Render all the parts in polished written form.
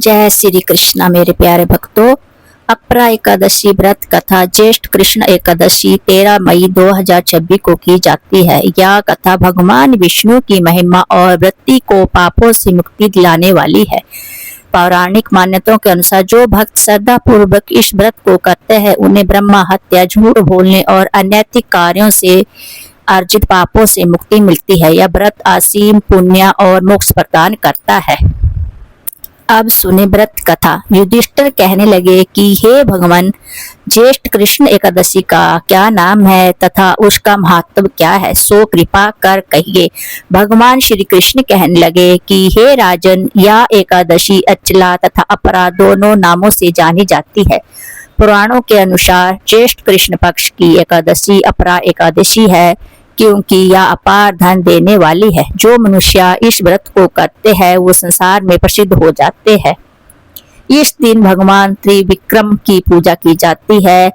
जय श्री कृष्णा मेरे प्यारे भक्तों। अपरा एकादशी व्रत कथा ज्येष्ठ कृष्ण एकादशी 13 मई 2026 को की जाती है। यह कथा भगवान विष्णु की महिमा और वृत्ति को पापों से मुक्ति दिलाने वाली है। पौराणिक मान्यताओं के अनुसार जो भक्त श्रद्धा पूर्वक इस व्रत को करते हैं उन्हें ब्रह्म हत्या, झूठ बोलने और अनैतिक कार्यों से अर्जित पापों से मुक्ति मिलती है। यह व्रत असीम पुण्य और मोक्ष प्रदान करता है। अब सुने व्रत कथा। युधिष्ठिर कहने लगे कि हे भगवान, ज्येष्ठ कृष्ण एकादशी का क्या नाम है तथा उसका महत्व क्या है, सो कृपा कर कहिए। भगवान श्री कृष्ण कहने लगे कि हे राजन, यह एकादशी अचला तथा अपरा दोनों नामों से जानी जाती है। पुराणों के अनुसार ज्येष्ठ कृष्ण पक्ष की एकादशी अपरा एकादशी है, क्योंकि यह अपार धन देने वाली है। जो मनुष्य इस व्रत को करते हैं वो संसार में प्रसिद्ध हो जाते हैं। इस दिन भगवान त्रिविक्रम की पूजा की जाती है।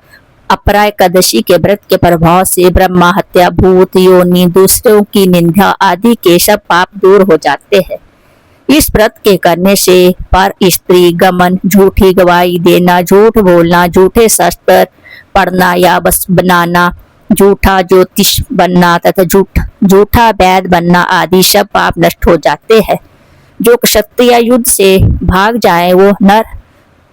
अपरा एकादशी के व्रत के प्रभाव से ब्रह्म हत्या, भूत योनि, दूसरों की निंदा आदि के सब पाप दूर हो जाते हैं। इस व्रत के करने से पर स्त्री गमन, झूठी गवाही देना, झूठ बोलना, झूठे शस्त्र पढ़ना या बस बनाना, झूठा ज्योतिष बनना तथा झूठा वैद बनना आदि सब पाप नष्ट हो जाते हैं। जो क्षत्रिय युद्ध से भाग जाए वो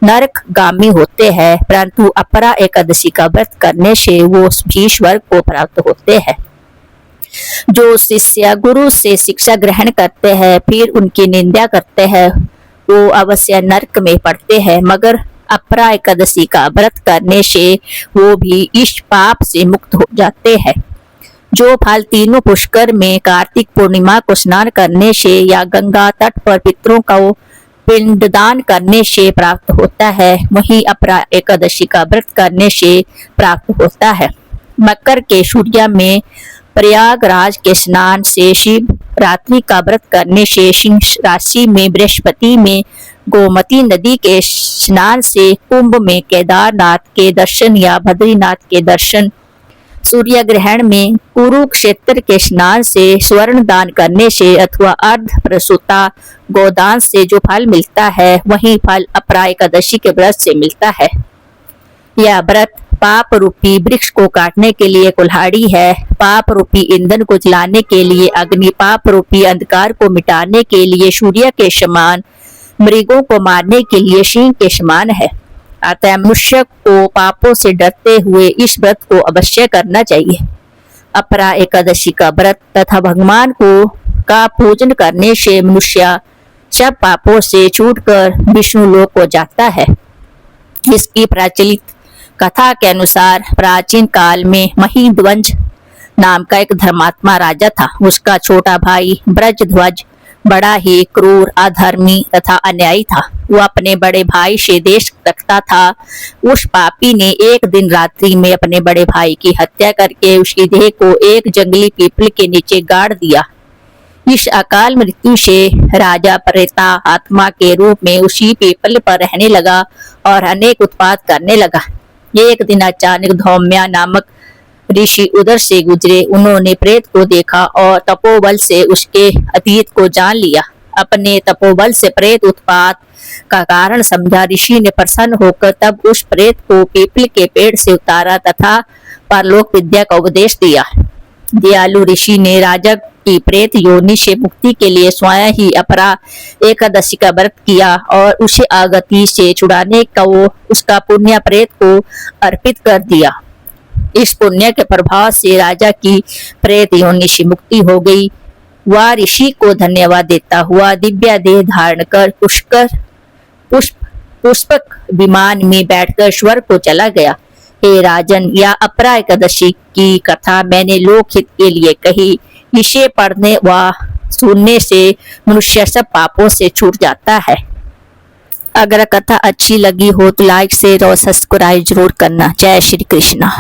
नरकगामी होते हैं, परंतु अपरा एकादशी का व्रत करने से वो भी स्वर्ग को प्राप्त होते हैं। जो शिष्य गुरु से शिक्षा ग्रहण करते हैं फिर उनकी निंदा करते हैं वो अवश्य नरक में पड़ते हैं, मगर अपरा एकादशी का व्रत करने से वो भी इस पाप से मुक्त हो जाते हैं। जो फल तीनों पुष्कर में कार्तिक पूर्णिमा को स्नान करने से या गंगा तट पर पितरों का पिंडदान करने से प्राप्त होता है, वही अपरा एकादशी का व्रत करने से प्राप्त होता है। मकर के सूर्य में प्रयागराज के स्नान से, शिव रात्रि का व्रत करने से, सिंह राशि में बृहस्पति में गोमती नदी के स्नान से, कुंभ में केदारनाथ के दर्शन या बद्रीनाथ के दर्शन, सूर्य ग्रहण में कुरुक्षेत्र के स्नान से, स्वर्ण दान करने से अथवा अर्ध प्रसूता गोदान से जो फल मिलता है वही फल अपरा एकादशी के व्रत से मिलता है। यह व्रत पाप रूपी वृक्ष को काटने के लिए कुल्हाड़ी है, पाप रूपी ईंधन को जलाने के लिए अग्नि, पाप रूपी अंधकार को मिटाने के लिए सूर्य के समान, मृगों को मारने के लिए सिंह के समान है। अतः मनुष्य को पापों से डरते हुए इस व्रत को अवश्य करना चाहिए। अपरा एकादशी का व्रत तथा भगवान का पूजन करने से मनुष्य सब पापों से छूटकर विष्णु लोक को जाता है। इसकी प्रचलित कथा के अनुसार प्राचीन काल में महिध्वज नाम का एक धर्मात्मा राजा था। उसका छोटा भाई ब्रजध्वज बड़ा ही क्रूर, अधर्मी तथा अन्यायी था। वो अपने बड़े भाई से देश रखता था। उस पापी ने एक दिन रात्रि में अपने बड़े भाई की हत्या करके उसकी देह को एक जंगली पीपल के नीचे गाड़ दिया। इस अकाल मृत्यु से राजा प्रेता आत्मा के रूप में उसी पीपल पर रहने लगा और अनेक उत्पात करने लगा। एक दिन अचानक धौम्या नामक ऋषि उधर से गुजरे। उन्होंने प्रेत को देखा और तपोबल से उसके अतीत को जान लिया। अपने तपोबल से प्रेत उत्पात का कारण समझा। ऋषि ने प्रसन्न होकर तब उस प्रेत को पीपल के पेड़ से उतारा तथा परलोक विद्या का उपदेश दिया। दयालु ऋषि ने राजा की प्रेत योनि से मुक्ति के लिए स्वयं ही अपरा एकादशी का व्रत किया और उसे आगति से छुड़ाने का वो उसका पुण्य प्रेत को अर्पित कर दिया। इस पुण्य के प्रभाव से राजा की प्रेत योनि से मुक्ति हो गई। वह ऋषि को धन्यवाद देता हुआ दिव्य देह धारण कर पुष्पक विमान में बैठकर स्वर्ग को चला गया। हे राजन, यह अपरा एकादशी की कथा मैंने लोकहित के लिए कही। इसे पढ़ने व सुनने से मनुष्य सब पापों से छूट जाता है। अगर कथा अच्छी लगी हो तो लाइक, शेयर और सब्सक्राइब जरूर करना। जय श्री कृष्णा।